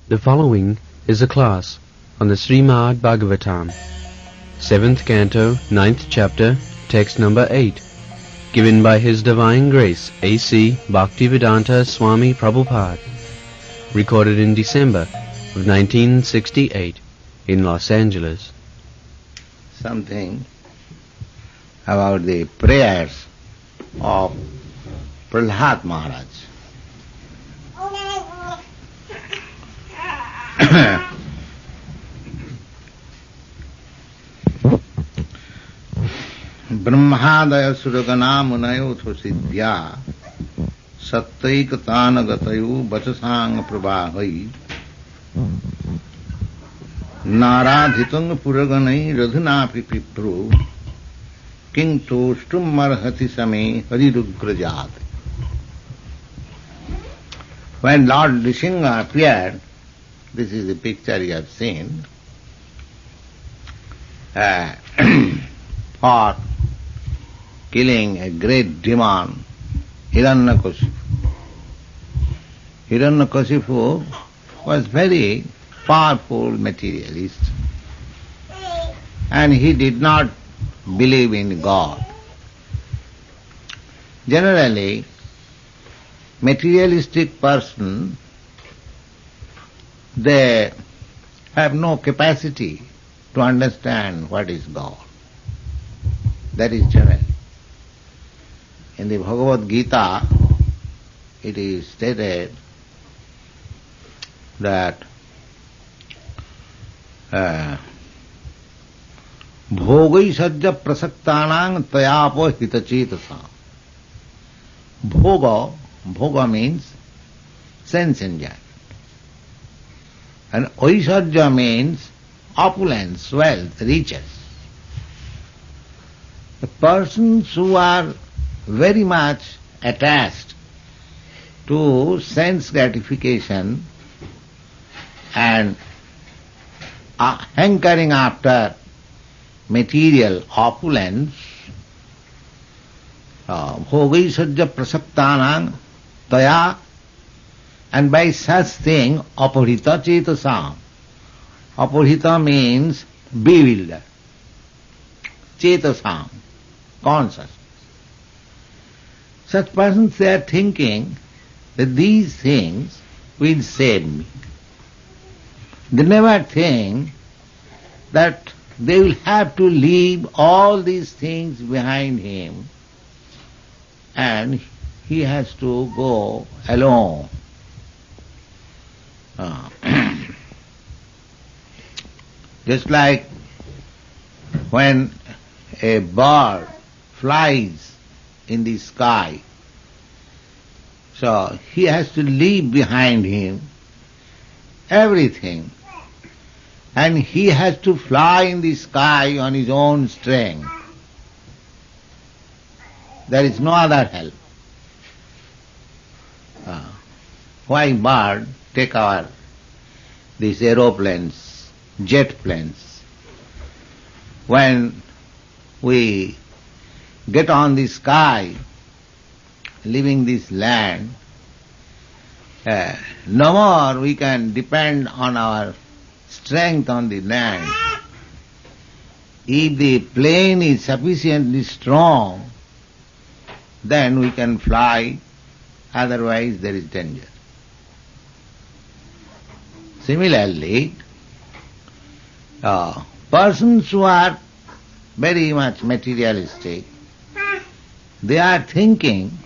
The following is a class on the Srimad Bhagavatam, 7th Canto, 9th Chapter, Text number 8, given by His Divine Grace A.C. Bhaktivedanta Swami Prabhupada, recorded in December of 1968 in Los Angeles. Something about the prayers of Prahlad Maharaj. ब्रह्मादय सुरगना मुनयोथो सिद्ध्या सत्तैकतान गतयो वचसांग प्रवाहै नाराधितं पुरगणै रघुनापि पिप्रो किं तोष्टुमर्हति समे हरिरुग्रजात. When Lord Nrsimha appeared, this is the picture you have seen, for killing a great demon, Hiranyakashipu. Hiranyakashipu was very powerful materialist, and he did not believe in God. Generally, materialistic person, they have no capacity to understand what is God. That is general. In the Bhagavad Gita, it is stated that bhogaisajya prasaktanang tayapo hitachetasa. Bhoga means sense enjoyment. And aisajya means opulence, wealth, riches. The persons who are very much attached to sense gratification and are hankering after material opulence, bhogaisajya prasaktanang taya, and by such thing aparita chetasam. Aparita means bewildered. Chetasam, conscious. Such persons, they are thinking that these things will save me. They never think that they will have to leave all these things behind him and he has to go alone. Just like when a bird flies in the sky, so he has to leave behind him everything, and he has to fly in the sky on his own strength. There is no other help. Why bird take these aeroplanes, jet planes? When we get on the sky, leaving this land, no more we can depend on our strength on the land. If the plane is sufficiently strong, then we can fly, otherwise there is danger. Similarly, persons who are very much materialistic, they are thinking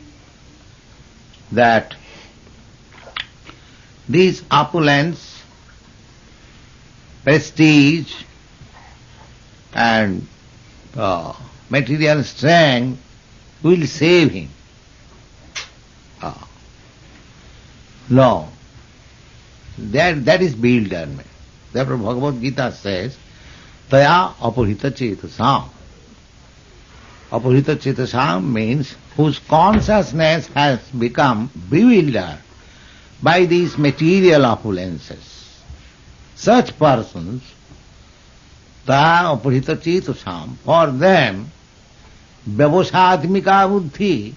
that this opulence, prestige and material strength will save him. No. That is bewilderment. Therefore Bhagavad Gita says, Taya apurita chetasam. Apurita chetasam means whose consciousness has become bewildered by these material opulences. Such persons, Taya apurita chetasam, for them, vyavasatmika buddhi,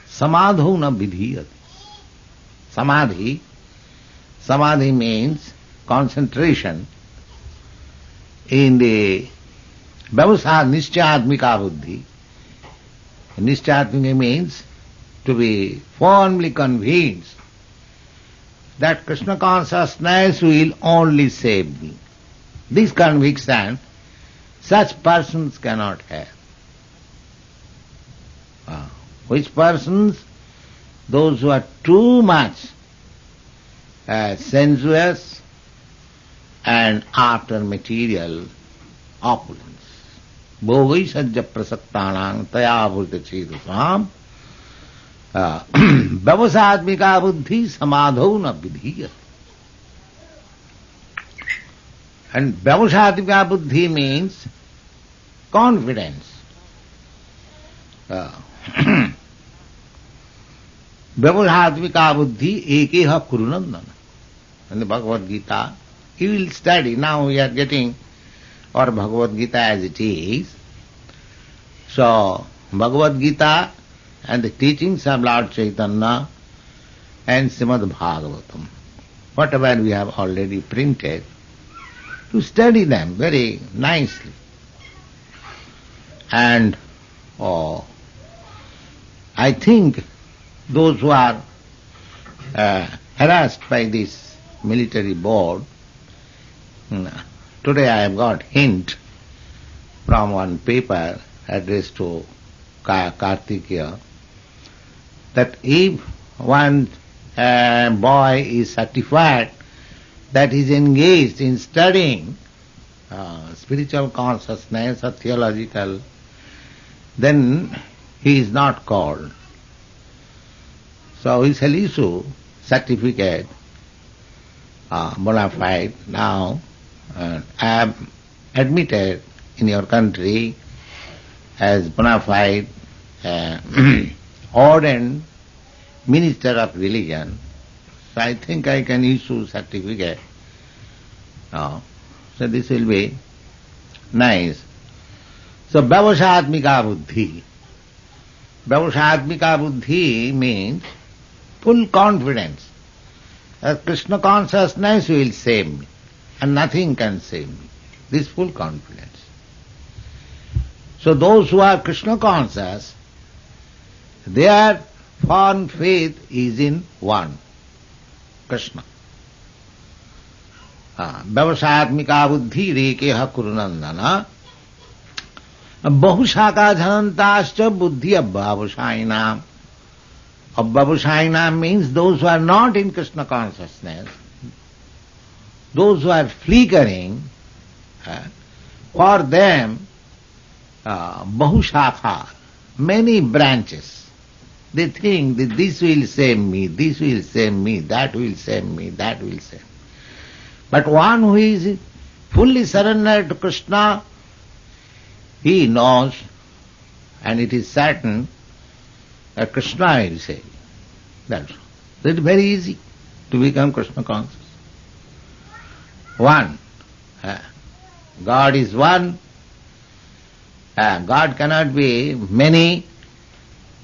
samadho na vidhiyati. samadhi. Samadhi means concentration in the Vyavasad Nischayatmika Buddhi. Nischayatmika means to be firmly convinced that Krishna consciousness will only save me. This conviction such persons cannot have. Which persons? Those who are too much sensuous and after material opulence. Bhogai sajja prasaktanang tayavurta chedusam vyavasadmika buddhi samadhau na vidhiyat. And vyavasadmika buddhi means confidence. Vyavasadmika buddhi ekeha kurunandana. In the Bhagavad Gita, you will study. Now we are getting our Bhagavad Gita as it is. So, Bhagavad Gita and the teachings of Lord Chaitanya and Srimad Bhagavatam, whatever we have already printed, to study them very nicely. And I think those who are harassed by this military board, today I have got hint from one paper addressed to Kartikeya that if one boy is certified that he is engaged in studying spiritual consciousness or theological, then he is not called. So we shall issue certificate, bona fide. Now I am admitted in your country as bona fide ordained minister of religion. So I think I can issue certificate. So this will be nice. So Vyavasadmika Buddhi. Vyavasadmika Buddhi means full confidence that Krishna consciousness will save me and nothing can save me. This full confidence. So those who are Krishna conscious, their firm faith is in one, Krishna. Vyavasadmika Buddhi rekeha kurunandana bahushaka dhanantascha buddhi abbhavashainam. Abbhavashainam means those who are not in Krishna consciousness, those who are flickering, for them bahushaka, many branches. They think that this will save me, this will save me, that will save me, that will save me. But one who is fully surrendered to Krishna, he knows, and it is certain, that Krishna will save. That's all. So it is very easy to become Krishna conscious. One. God is one. God cannot be many.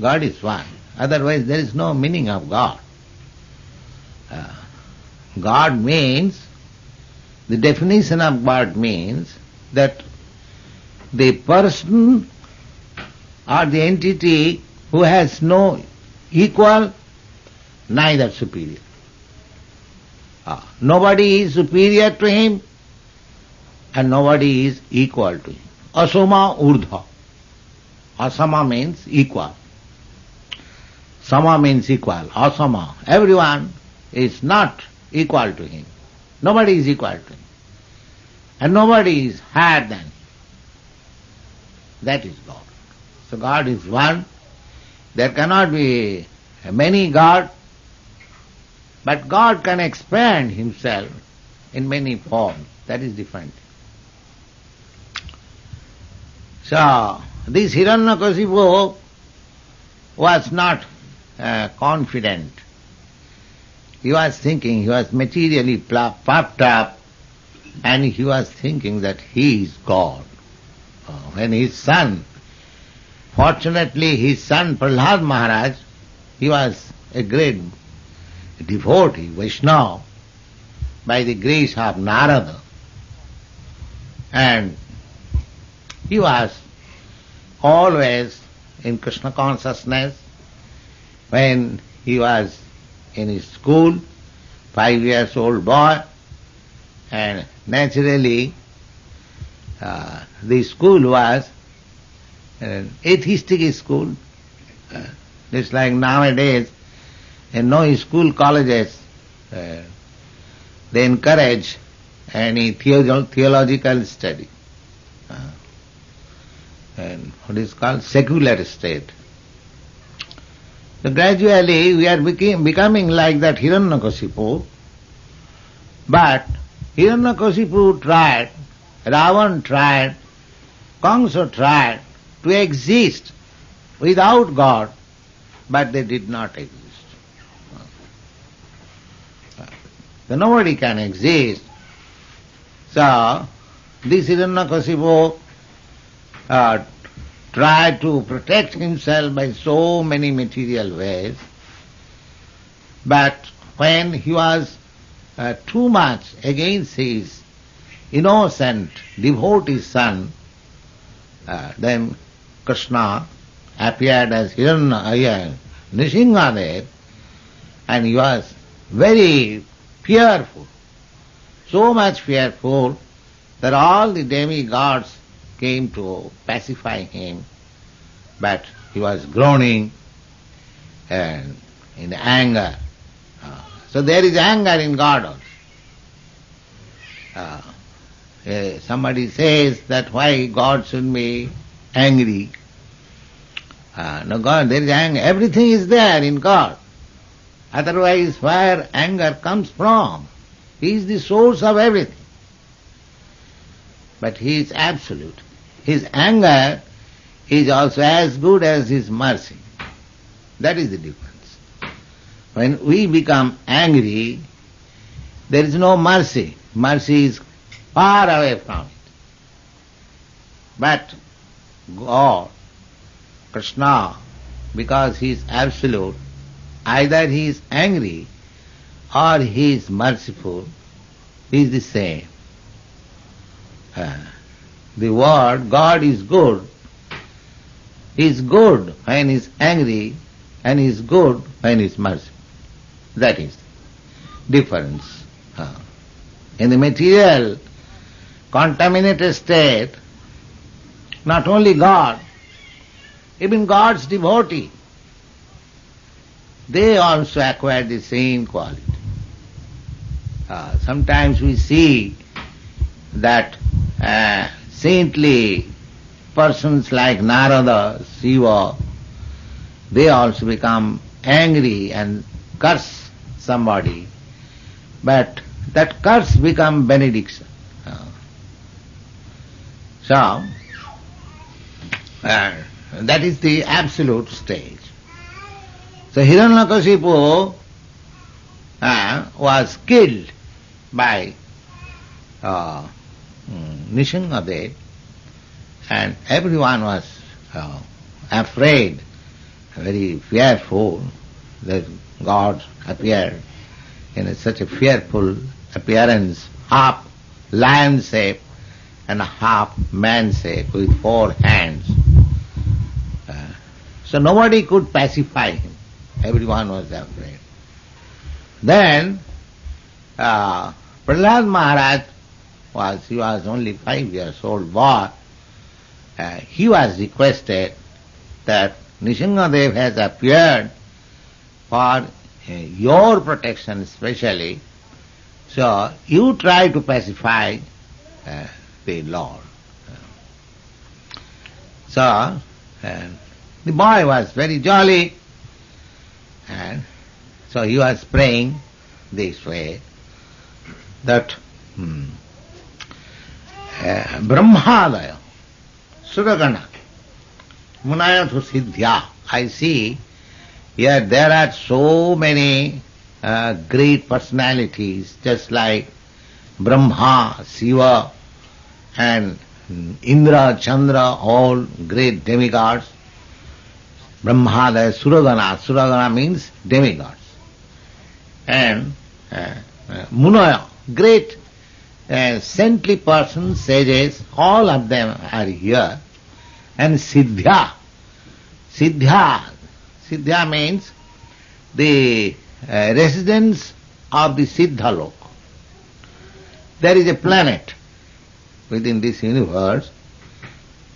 God is one. Otherwise there is no meaning of God. God means, the definition of God means that the person or the entity who has no equal, neither superior. Nobody is superior to him and nobody is equal to him. Asama urdha. Asama means equal. Sama means equal. Asama. Everyone is not equal to him. Nobody is equal to him. And nobody is higher than him. That is God. So God is one. There cannot be many gods, but God can expand himself in many forms. That is different. So this Hiranyakasipu was not confident. He was thinking, he was materially puffed up, and he was thinking that he is God. When his son, fortunately his son Prahlad Maharaj, he was a great devotee, Vaishnava, by the grace of Narada. And he was always in Krishna consciousness. When he was in his school, 5 years old boy, and naturally the school was an atheistic school. It's like nowadays in no school colleges they encourage any theological study. And what is called secular state. So gradually we are becoming like that Hiranyakasipu, but Hiranyakasipu tried, Ravan tried, Kamsa tried to exist without God, but they did not exist. So nobody can exist. So this Hiranyakasipu tried to protect himself by so many material ways, but when he was too much against his innocent devotee son, then Krishna appeared as Nrsimhadev, and he was very fearful, so much fearful that all the demigods came to pacify him, but he was groaning and in anger. So there is anger in God also. Somebody says that why God should be angry. No, God, there is anger. Everything is there in God. Otherwise, where anger comes from? He is the source of everything. But He is absolute. His anger is also as good as His mercy. That is the difference. When we become angry, there is no mercy. Mercy is far away from it. But God, Krishna, because He is absolute, either He is angry or He is merciful, He is the same. The word God is good. He is good when He is angry, and He is good when He is merciful. That is the difference. In the material, contaminated state, not only God, even God's devotee, they also acquire the same quality. Sometimes we see that saintly persons like Narada, Shiva, they also become angry and curse somebody, but that curse become benediction. So, that is the absolute stage. So Hiranyakasipu was killed by Nrsimhadev, and everyone was afraid, very fearful that God appeared in such a fearful appearance, half lion shape and half man shape with 4 hands. So nobody could pacify him. Everyone was afraid. Then Prahlad Maharaj he was only 5 years old boy. He was requested that Nrsimhadev has appeared for your protection especially, so you try to pacify the Lord. So the boy was very jolly, and so he was praying this way that Brahmadaya Suragana Munayathu Siddhya. I see here there are so many great personalities, just like Brahma, Shiva, and Indra, Chandra, all great demigods. Brahmadaya Suragana. Suragana means demigods. and Munaya, great saintly persons, sages, all of them are here. And Siddhya. Siddhya means the residents of the Siddhalok. There is a planet within this universe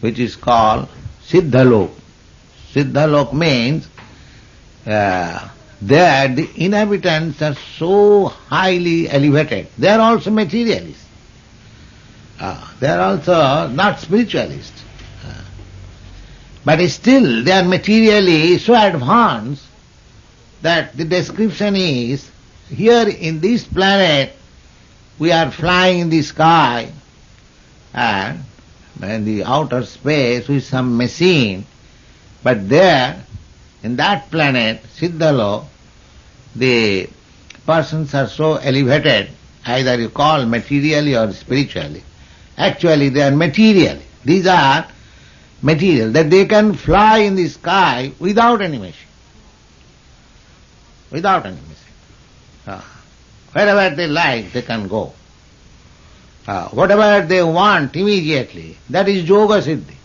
which is called Siddhalok. Siddhalok means there the inhabitants are so highly elevated. They are also materialists. They are also not spiritualists. But still they are materially so advanced that the description is, here in this planet we are flying in the sky and in the outer space with some machine, but there in that planet, Siddhalo, the persons are so elevated, either you call materially or spiritually. Actually they are material. These are material, that they can fly in the sky without any machine. Without any machine. Wherever they like, they can go. Whatever they want immediately, that is Yoga Siddhi.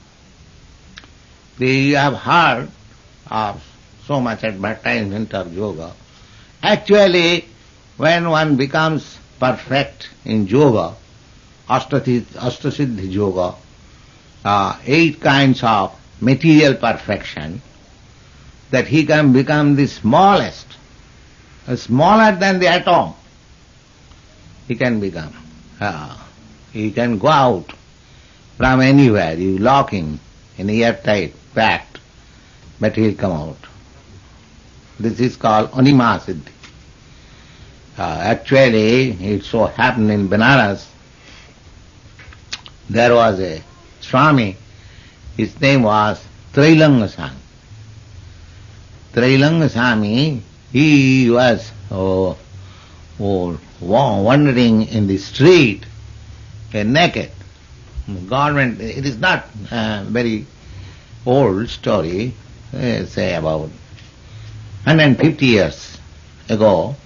You have heard of so much advertisement of yoga. Actually, when one becomes perfect in yoga, Ashtasiddhi yoga, 8 kinds of material perfection, that he can become the smallest, smaller than the atom. He can become. He can go out from anywhere. You lock him in airtight, packed, but he will come out. This is called Anima Siddhi. Actually, it so happened in Benares, there was a Swami, his name was Trailanga Swami. Trailanga Swami, he was wandering in the street naked. Government, it is not a very old story, say about 150 years ago,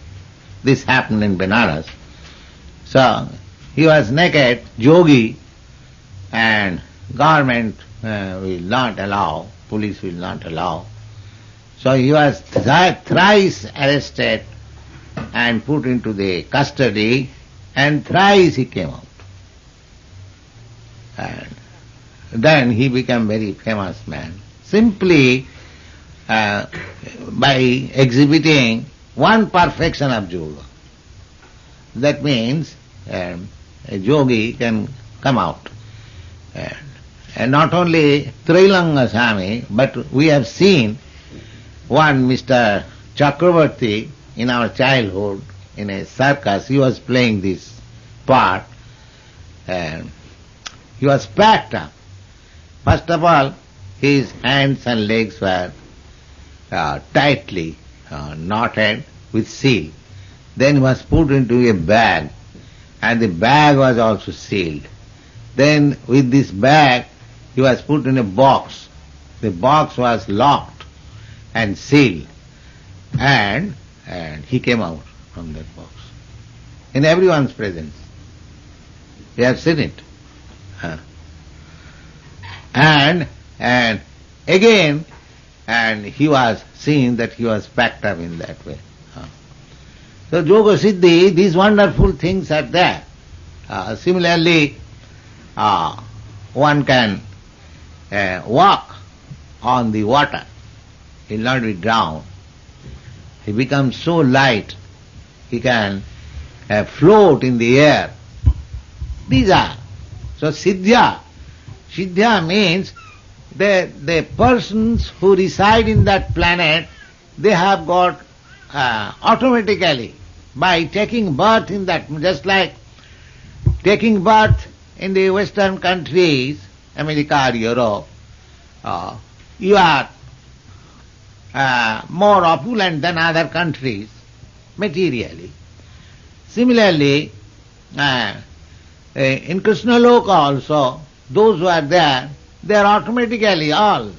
this happened in Benares. So, he was naked, yogi, and government will not allow, police will not allow. So he was thrice arrested and put into the custody, and thrice he came out. And then he became very famous man, simply by exhibiting one perfection of yoga. That means a yogi can come out. And not only Trailanga Swami, but we have seen one Mr. Chakravarti in our childhood in a circus. He was playing this part and he was packed up. First of all, his hands and legs were tightly knotted with seal. Then he was put into a bag, and the bag was also sealed. Then with this bag he was put in a box. The box was locked and sealed, and he came out from that box in everyone's presence. We have seen it. And again, and he was seen that he was packed up in that way. So Yoga Siddhi, these wonderful things are there. Similarly, one can walk on the water. He will not be drowned. He becomes so light, he can float in the air. These are. So Siddhya. Siddhya means the persons who reside in that planet, they have got automatically, by taking birth in that, just like taking birth in the Western countries, America or Europe, you are more opulent than other countries materially. Similarly, in Krishna Loka also, those who are there, they are automatically all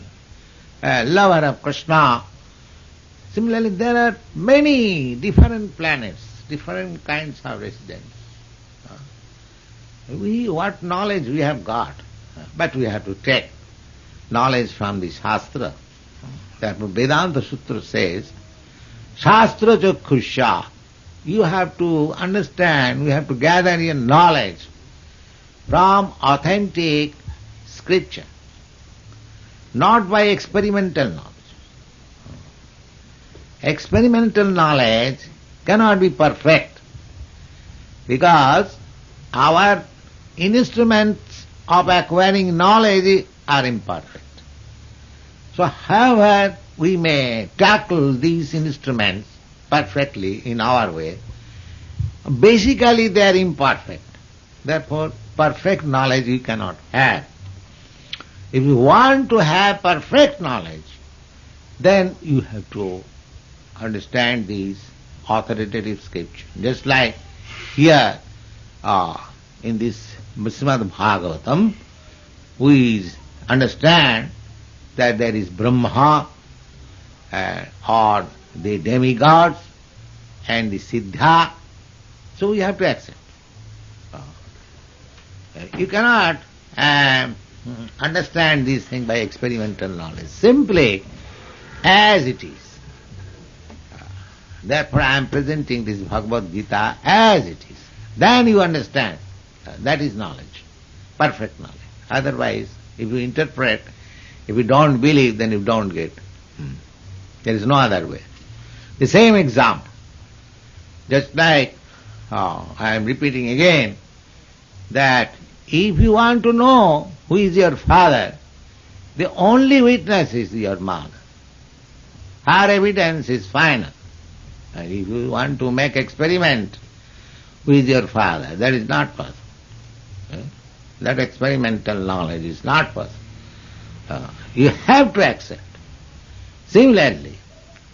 lover of Krishna. Similarly, there are many different planets, different kinds of residents. What knowledge we have got, but we have to take knowledge from the Shastra. Therefore, Vedanta Sutra says, Shastra Chakhusha. You have to understand, you have to gather your knowledge from authentic scripture, not by experimental knowledge. Experimental knowledge cannot be perfect because our instruments of acquiring knowledge are imperfect. So however we may tackle these instruments perfectly in our way, basically they are imperfect. Therefore, perfect knowledge you cannot have. If you want to have perfect knowledge, then you have to understand these authoritative scriptures. Just like here in this Srimad Bhagavatam, we understand that there is Brahma or the demigods and the Siddha. So we have to accept. You cannot understand these things by experimental knowledge, simply as it is. Therefore I am presenting this Bhagavad Gita as it is. Then you understand. That is knowledge, perfect knowledge. Otherwise, if you interpret, if you don't believe, then you don't get. There is no other way. The same example. Just like, I am repeating again, that if you want to know who is your father, the only witness is your mother. Her evidence is final. And if you want to make experiment who is your father, that is not possible. That experimental knowledge is not possible. You have to accept. Similarly,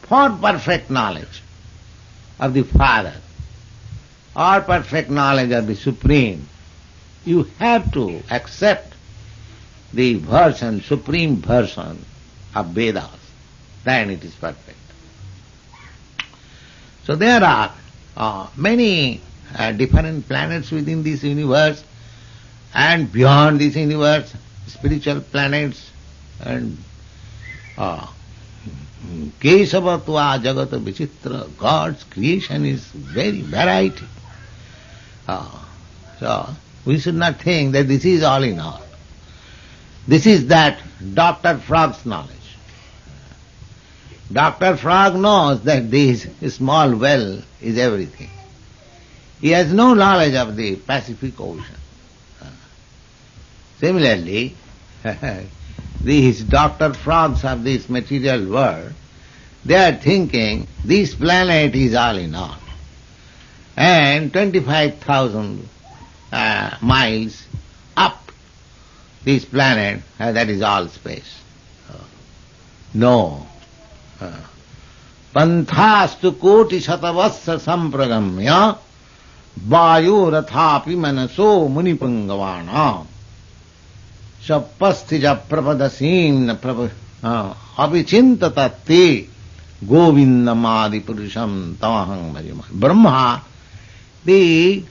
for perfect knowledge of the Father or perfect knowledge of the Supreme, you have to accept the version, supreme version of Vedas. Then it is perfect. So there are many different planets within this universe and beyond this universe, spiritual planets and Kesavatva Jagata Vichitra. God's creation is very variety. So we should not think that this is all in all. This is that Dr. Frog's knowledge. Dr. Frog knows that this small well is everything. He has no knowledge of the Pacific Ocean. Similarly, these Dr. Frogs of this material world, they are thinking this planet is all in all. And 25,000 miles up this planet, that is all space. No. Panthastu koti shatavassa sampragamya vayu rathapi manaso munipangavana sapastija prapadasim abhichintatati govindamadi purusham tamahang bhajama. Brahma, the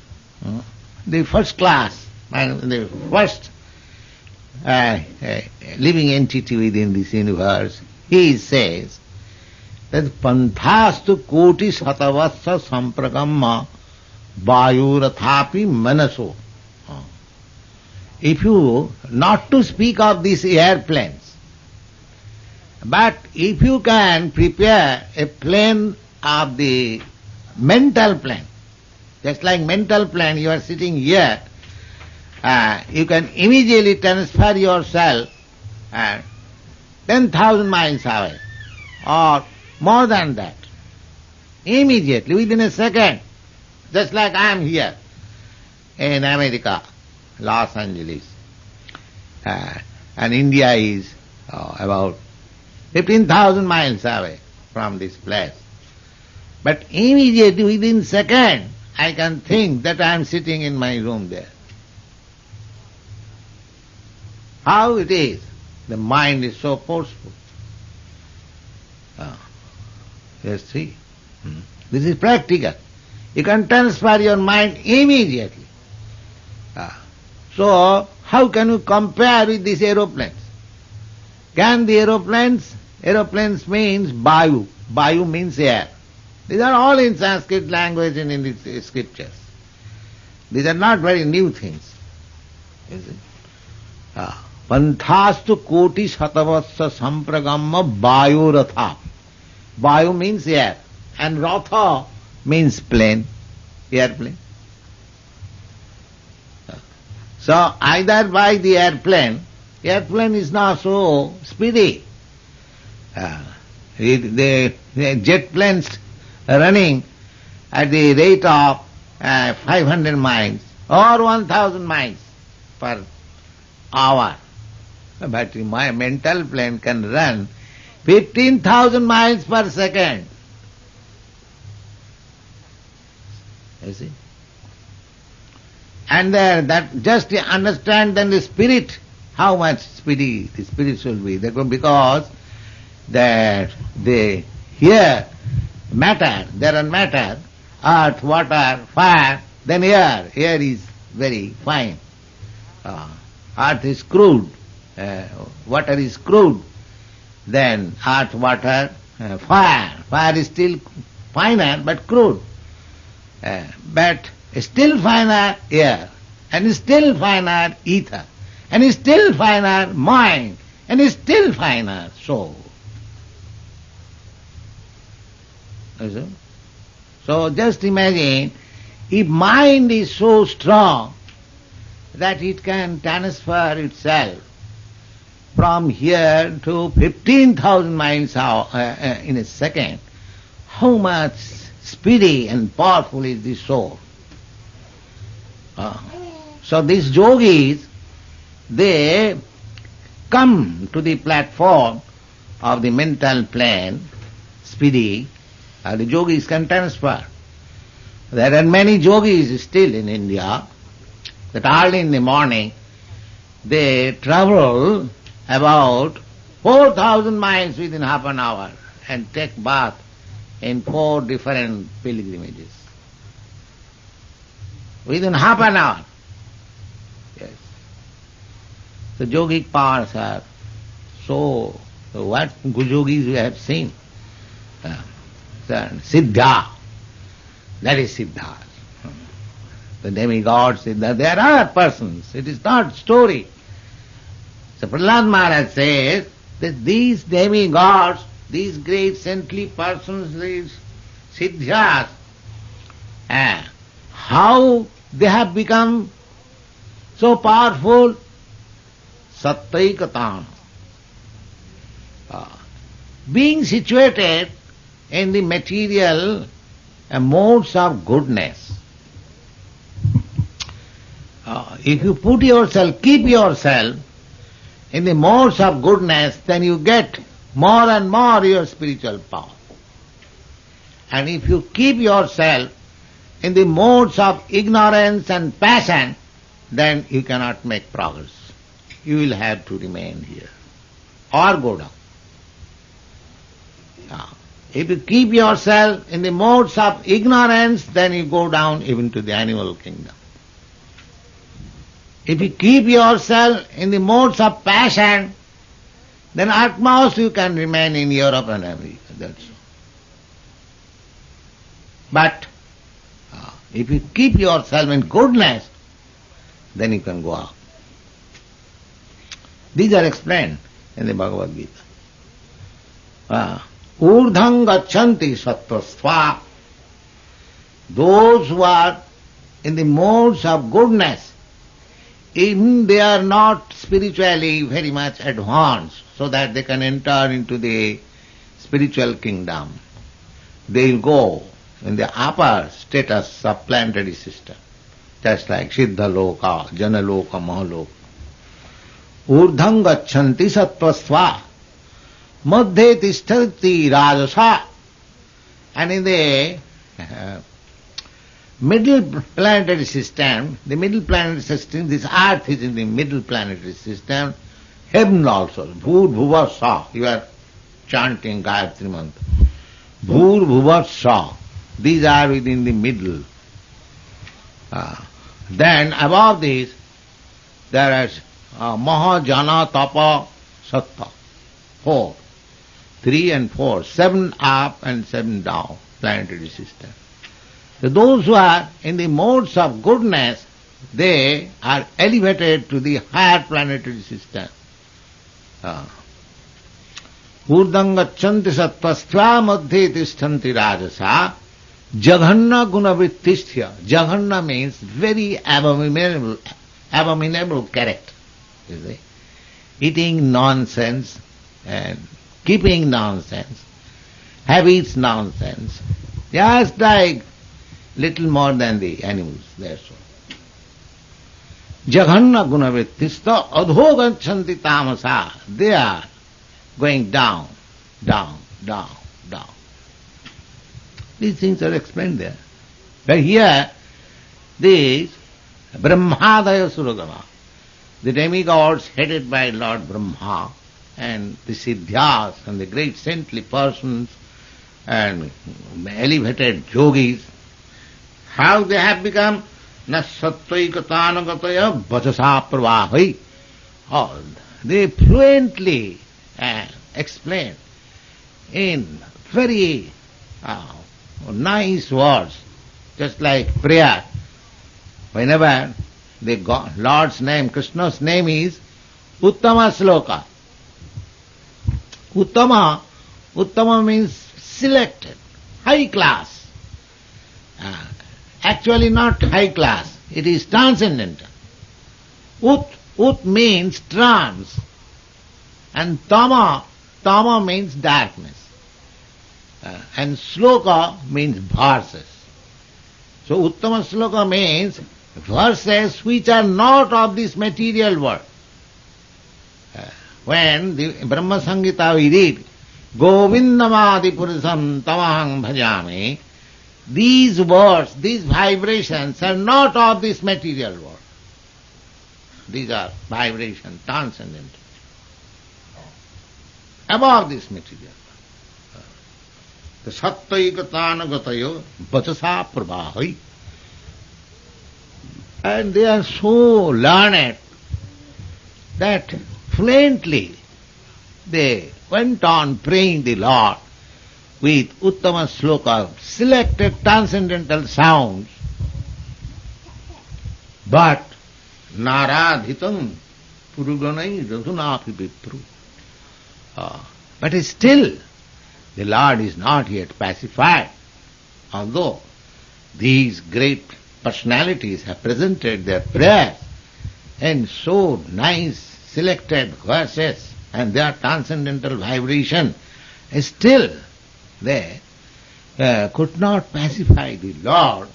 first class, the first living entity within this universe, he says that panthastu koti satavassa sampragamma vayurathapi manaso. If you, not to speak of these airplanes, but if you can prepare a plane of the mental plane, just like mental plane, you are sitting here, you can immediately transfer yourself 10,000 miles away, or more than that. Immediately, within a second, just like I am here in America, Los Angeles, and India is about 15,000 miles away from this place. But immediately, within second, I can think that I am sitting in my room there. How it is? The mind is so forceful. Just see. This is practical. You can transfer your mind immediately. So, how can you compare with these aeroplanes? Can the aeroplanes means Vayu. Vayu means air. These are all in Sanskrit language and in the scriptures. These are not very new things. Is it? Panthastu koti satavassa sampragamma Vayu ratha. Vayu means air. And ratha means plane, airplane. So either by the airplane is not so speedy. The jet planes running at the rate of 500 miles or 1000 miles per hour. But my mental plane can run 15,000 miles per second. You see? And that just to understand then the spirit, how much speedy the spirit will be. Because that they here matter, there are matter, earth, water, fire, then air. Air is very fine. Earth is crude, water is crude, then earth, water, fire. Fire is still finer but crude. But still finer air, and still finer ether, and still finer mind, and still finer soul. So just imagine, if mind is so strong that it can transfer itself from here to 15,000 miles in a second, how much speedy and powerful is the soul. So these yogis, they come to the platform of the mental plane, speedy, the yogis can transfer. There are many yogis still in India that early in the morning they travel about 4,000 miles within half an hour and take bath in 4 different pilgrimages. Within half an hour. Yes. The yogic powers are so, what yogis we have seen? Siddha. That is Siddha. The demigods, Siddha, they are other persons. It is not story. So Prahlad Maharaj says that these demigods, these great saintly persons, these siddhas, how they have become so powerful? Sattaikatam. Being situated in the material modes of goodness. If you put yourself, keep yourself in the modes of goodness, then you get more and more your spiritual power. And if you keep yourself in the modes of ignorance and passion, then you cannot make progress. You will have to remain here or go down. If you keep yourself in the modes of ignorance, then you go down even to the animal kingdom. If you keep yourself in the modes of passion, then at most you can remain in Europe and America. That's all. But if you keep yourself in goodness, then you can go up. These are explained in the Bhagavad Gita. Urdhang gachanti sattva. Those who are in the modes of goodness, even they are not spiritually very much advanced, so that they can enter into the spiritual kingdom. They will go in the upper status of planetary system, just like Siddha Loka, Jana Loka, Mahaloka. Urdhang gachanti sattvasva, madhye tisthati rajasa. And in the middle planetary system, this earth is in the middle planetary system, heaven also, bhur bhuva sa, you are chanting Gayatri mantra. Bhur Bhuvatsha. These are within the middle. Then above this, there is Mahajana Tapa Satta. 4. 3 and 4. 7 up and 7 down, planetary system. So those who are in the modes of goodness, they are elevated to the higher planetary system. Urdham gachanti sattvastva madhye tishtanti rajasa jaghanna gunavrittishya. Jaghanna means very abominable character. You see? Eating nonsense and keeping nonsense, habits nonsense, just like little more than the animals, that's all. Jaghanna gunavrittista adho gacchanti tamasa. They are going down, down, down, down. These things are explained there. But here, these Brahmadaya Suragama, the demigods headed by Lord Brahma, and the Siddhyas and the great saintly persons and elevated yogis, how they have become na sattvaikatanagataja vachasa pravahai. They fluently explain in very nice words, just like prayer. Whenever the Lord's name, Krishna's name is Uttama Sloka. Uttama means selected, high class. Actually not high class, it is transcendental. Ut means trance, and tama means darkness, and sloka means verses. So uttama sloka means verses which are not of this material world. When the Brahma Samhita we read, Govindamadi Purusam Tamahang Bhajami, these words, these vibrations are not of this material world. These are vibrations, transcendental, above this material. The sattvaikatanagatayo vachasa prabhahai. And they are so learned that fluently they went on praying the Lord with uttama sloka, selected transcendental sounds, but naradhitam puruganai radunapi vipru. But still the Lord is not yet pacified, although these great personalities have presented their prayers and so nice selected verses and their transcendental vibration, still they could not pacify the Lord.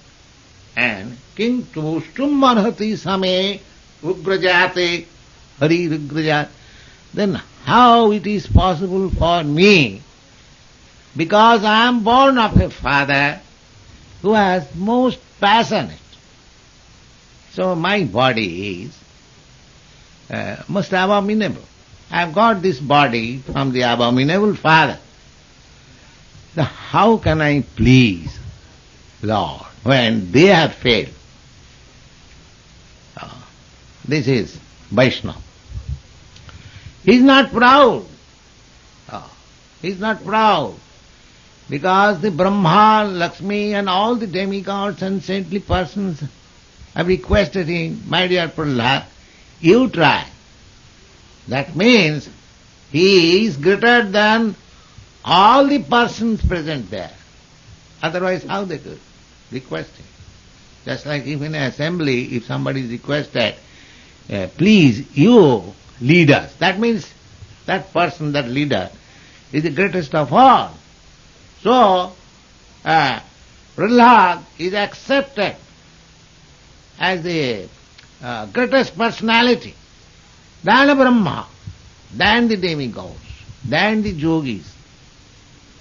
And King Tushtum Marhati Same Ugrajate Hari Ugrajat. Then how it is possible for me, because I am born of a father who was most passionate. So my body is most abominable. I have got this body from the abominable father. Now how can I please Lord when they have failed? This is Vaishnava. He is not proud. He is not proud. Because the Brahma, Lakshmi and all the demigods and saintly persons have requested him, my dear Prahlad, you try. That means he is greater than all the persons present there. Otherwise how they could request him? Just like if in an assembly, if somebody is requested, please you lead us. That means that person, that leader, is the greatest of all. So, Prahlad is accepted as the greatest personality, than Brahma, than the demigods, than the yogis.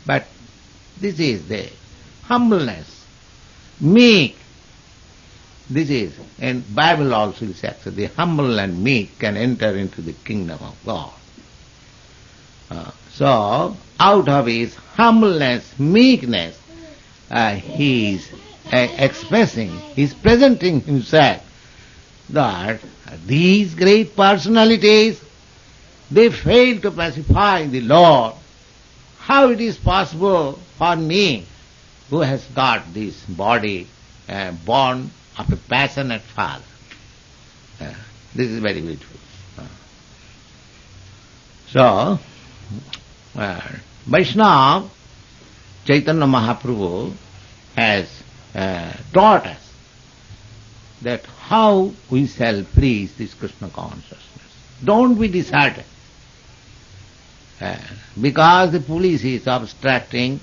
But this is the humbleness, meek. This is, and Bible also says, the humble and meek can enter into the kingdom of God. So, out of his humbleness, meekness, he is expressing, he is presenting himself that these great personalities, they fail to pacify the Lord. How it is possible for me, who has got this body born of a passionate father? This is very beautiful. So, Vaishnava Chaitanya Mahaprabhu has taught us that how we shall preach this Krishna consciousness. Don't be disheartened. Because the police is obstructing,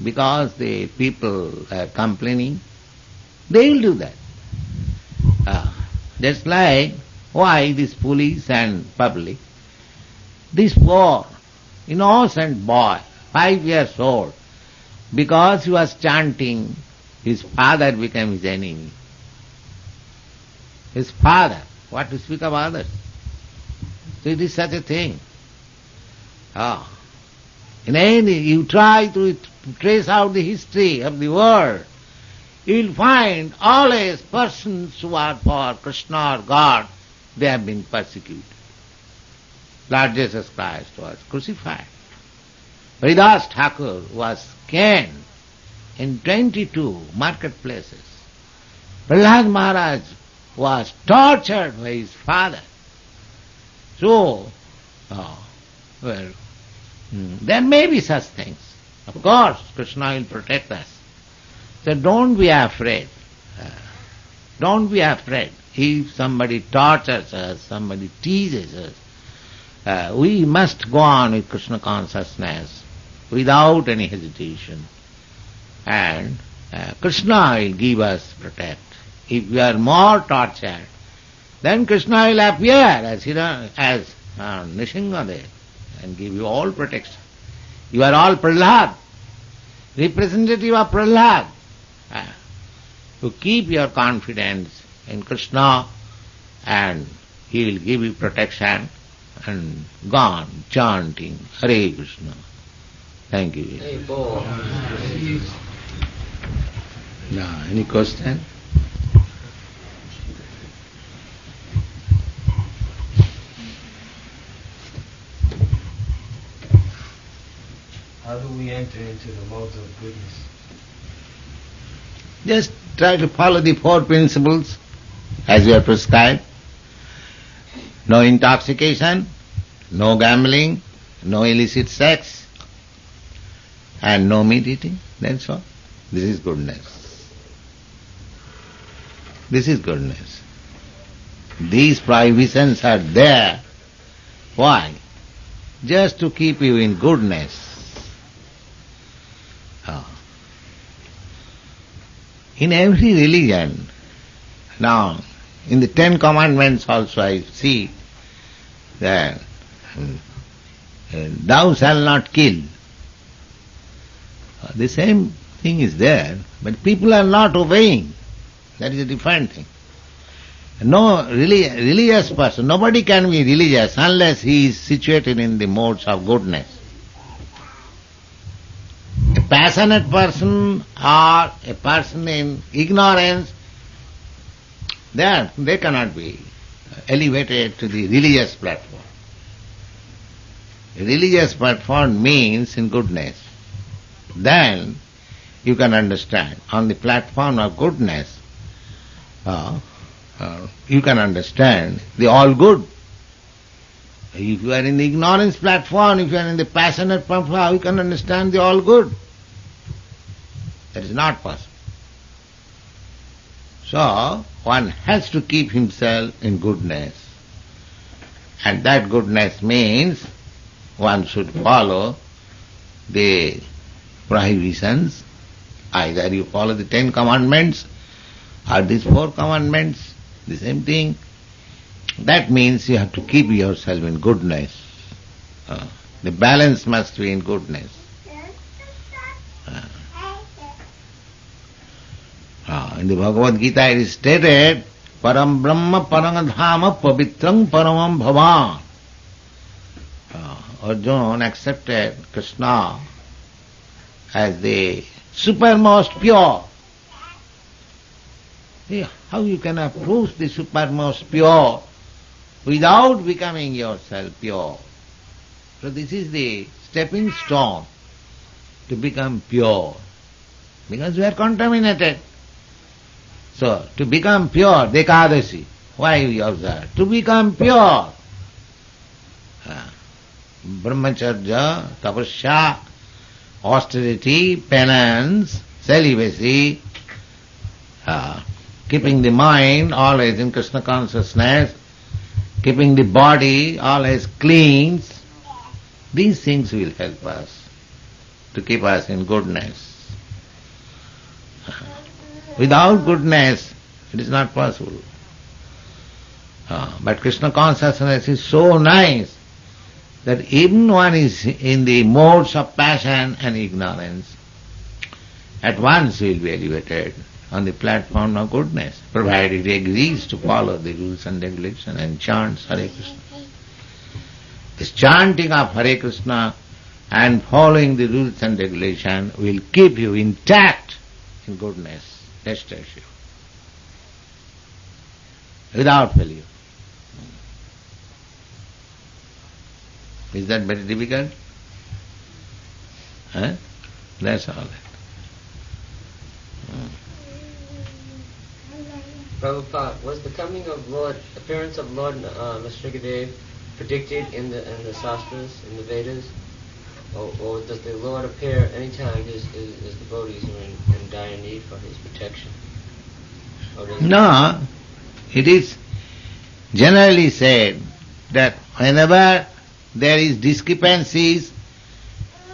because the people are complaining, they will do that. Just like why this police and public, this poor, innocent boy, 5 years old, because he was chanting, his father became his enemy. His father, what to speak of others? So it is such a thing. In any, you try to trace out the history of the world, you will find always persons who are for Krishna or God, they have been persecuted. Lord Jesus Christ was crucified. Haridas Thakur was caned in 22 marketplaces. Prahlad Maharaj was tortured by his father. So, there may be such things. Of course, Krishna will protect us. So don't be afraid. Don't be afraid. If somebody tortures us, somebody teases us, we must go on with Krishna consciousness without any hesitation. And Krishna will give us protect. If we are more tortured, then Krishna will appear as Nishingadev and give you all protection. You are all Prahlad, representative of Prahlad. To keep your confidence in Krishna and he will give you protection, and gone chanting Hare Krishna. Thank you. Now, any question? How do we enter into the modes of goodness? Just try to follow the 4 principles as you are prescribed. No intoxication, no gambling, no illicit sex, and no meat eating. That's all. This is goodness. This is goodness. These prohibitions are there. Why? Just to keep you in goodness. In every religion, now, in the 10 Commandments also I see that thou shalt not kill. The same thing is there, but people are not obeying. That is a different thing. No religious person, nobody can be religious unless he is situated in the modes of goodness. A passionate person or a person in ignorance, they cannot be elevated to the religious platform. A religious platform means in goodness. Then you can understand. On the platform of goodness, you can understand the all good. If you are in the ignorance platform, if you are in the passionate platform, how you can understand the all good? That is not possible. So, one has to keep himself in goodness. And that goodness means one should follow the prohibitions. Either you follow the 10 Commandments or these 4 Commandments, the same thing. That means you have to keep yourself in goodness. The balance must be in goodness. In the Bhagavad Gita it is stated, Param Brahma Parangadhama Pavitrang Paramam Bhavan. Arjuna accepted Krishna as the supermost pure. See, how you can approach the supermost pure without becoming yourself pure? So this is the stepping stone to become pure. Because we are contaminated. So, to become pure, Dekadashi, why we observe? To become pure. Brahmacharya, tapasya, austerity, penance, celibacy, keeping the mind always in Krishna consciousness, keeping the body always clean. These things will help us to keep us in goodness. Without goodness, it is not possible. But Krishna consciousness is so nice that even one is in the modes of passion and ignorance, at once he will be elevated on the platform of goodness, provided he agrees to follow the rules and regulations and chants Hare Krishna. This chanting of Hare Krishna and following the rules and regulations will keep you intact in goodness. Rest assured. Without failure. Is that very difficult? That's all that. Prabhupada, was the coming of appearance of Lord Nrsimhadev predicted in the Shastras, in the Vedas? Or does the Lord appear anytime his devotees are in dire need for his protection? No, it is generally said that whenever there is discrepancies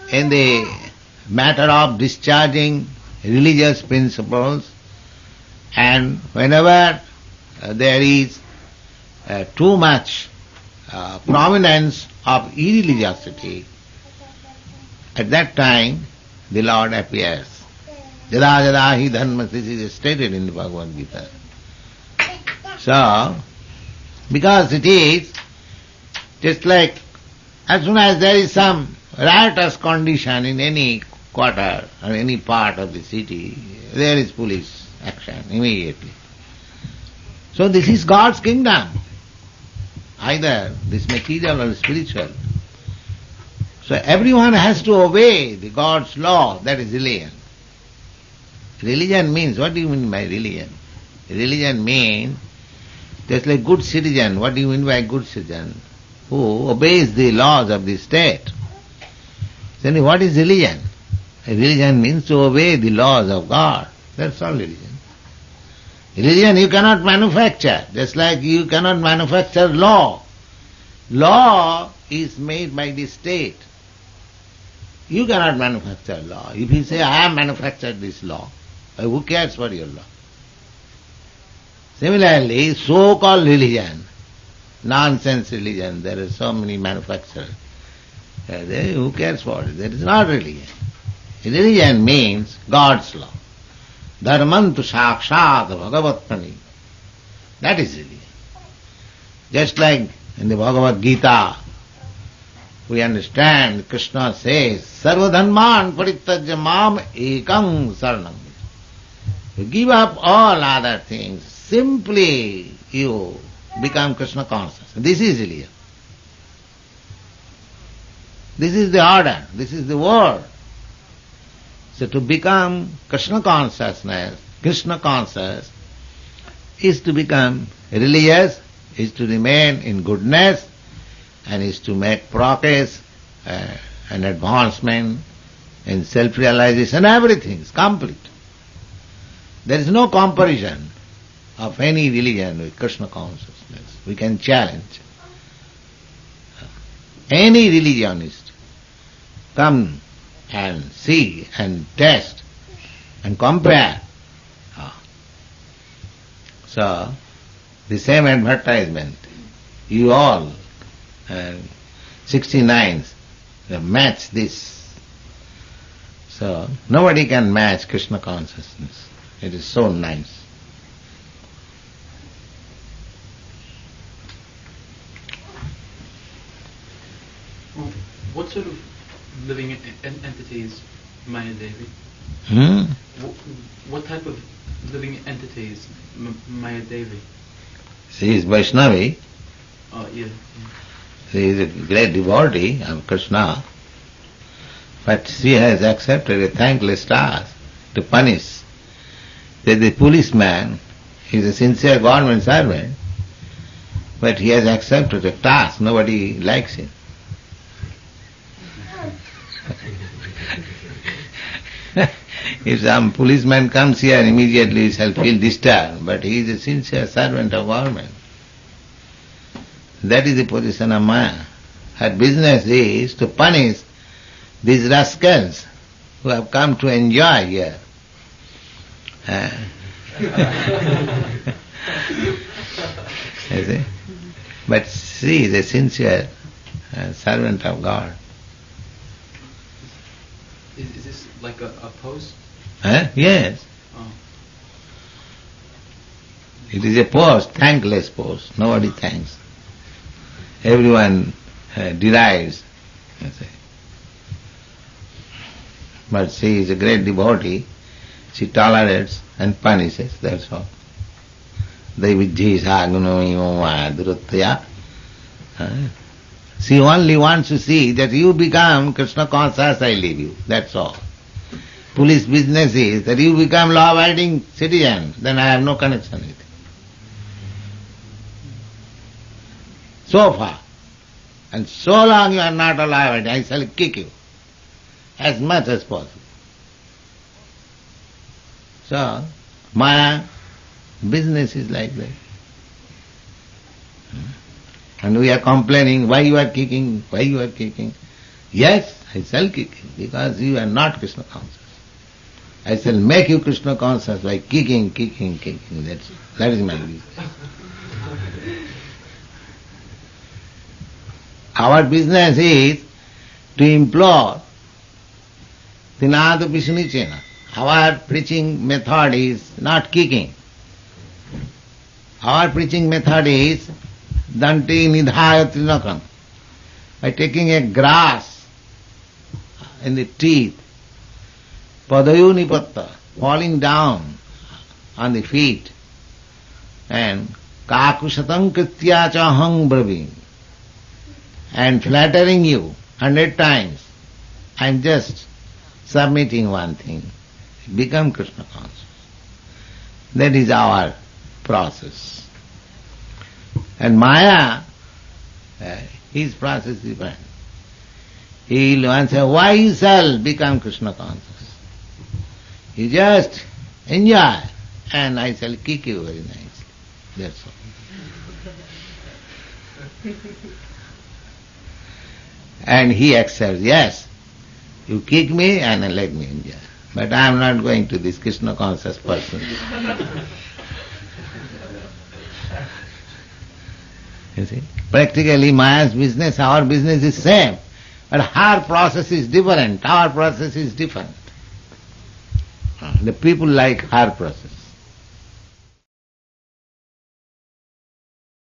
in the matter of discharging religious principles, and whenever there is too much prominence of irreligiosity, at that time the Lord appears. Jada jada hi dharma, this is stated in the Bhagavad Gita. So, because it is just like as soon as there is some riotous condition in any quarter or any part of the city, there is police action immediately. So this is God's kingdom, either this material or spiritual. So everyone has to obey the God's law, that is religion. Religion means, what do you mean by religion? Religion means, just like good citizen, what do you mean by good citizen? Who obeys the laws of the state. Then what is religion? Religion means to obey the laws of God. That's all religion. Religion you cannot manufacture, just like you cannot manufacture law. Law is made by the state. You cannot manufacture law. If you say, I have manufactured this law, who cares for your law? Similarly, so-called religion, nonsense religion, there are so many manufacturers. Who cares for it? That is not religion. Religion means God's law. Dharmantu sakshat bhagavat prani. That is religion. Just like in the Bhagavad Gita, we understand Krishna says, Sarva dharman parityajya mam ekam saranam. You give up all other things, simply you become Krishna conscious. This is religion. This is the order, this is the word. So to become Krishna consciousness, Krishna conscious, is to become religious, is to remain in goodness, and is to make progress and advancement in self-realization. Everything is complete. There is no comparison of any religion with Krishna consciousness. We can challenge any religionist. Come and see and test and compare. So, the same advertisement, you all, 69s, match this. So, nobody can match Krishna consciousness. It is so nice. What sort of living entity is Maya Devi? What type of living entity is Maya Devi? She is Vaishnavi. Oh, yeah. She is a great devotee of Krishna. But she has accepted a thankless task to punish. The policeman is a sincere government servant, but he has accepted a task. Nobody likes him. If some policeman comes here, immediately he shall feel disturbed, but he is a sincere servant of government. That is the position of Maya. Her business is to punish these rascals who have come to enjoy here. You see? But she is a sincere servant of God. Is this like a post? Yes. Oh. It is a post, thankless post. Nobody thanks. Everyone derides. You see. But she is a great devotee. She tolerates and punishes, that's all. She only wants to see that you become Krishna conscious, I leave you, that's all. Police business is that you become law-abiding citizen, then I have no connection with you. So far. And so long you are not a law-abiding, I shall kick you as much as possible. So, Maya business is like that. And we are complaining, why you are kicking, why you are kicking. Yes, I shall kick you, because you are not Krishna conscious. I shall make you Krishna conscious by kicking. That is my business. Our business is to implore Tinada Vishnuchena. Our preaching method is not kicking. Our preaching method is Dante Nidhaya Trinakam. By taking a grass in the teeth, Padayu Nipatta, falling down on the feet, and Kakushatam Kritya Chahang Bravim, and flattering you 100 times, and just submitting one thing. Become Krishna conscious. That is our process. And Maya, his process is different. He will answer, why you shall become Krishna conscious? You just enjoy, and I shall kick you very nicely. That's all. And he accepts, yes, you kick me and let me enjoy. But I am not going to this Krishna conscious person. You see? Practically Maya's business, our business is same. But her process is different, our process is different. The people like her process.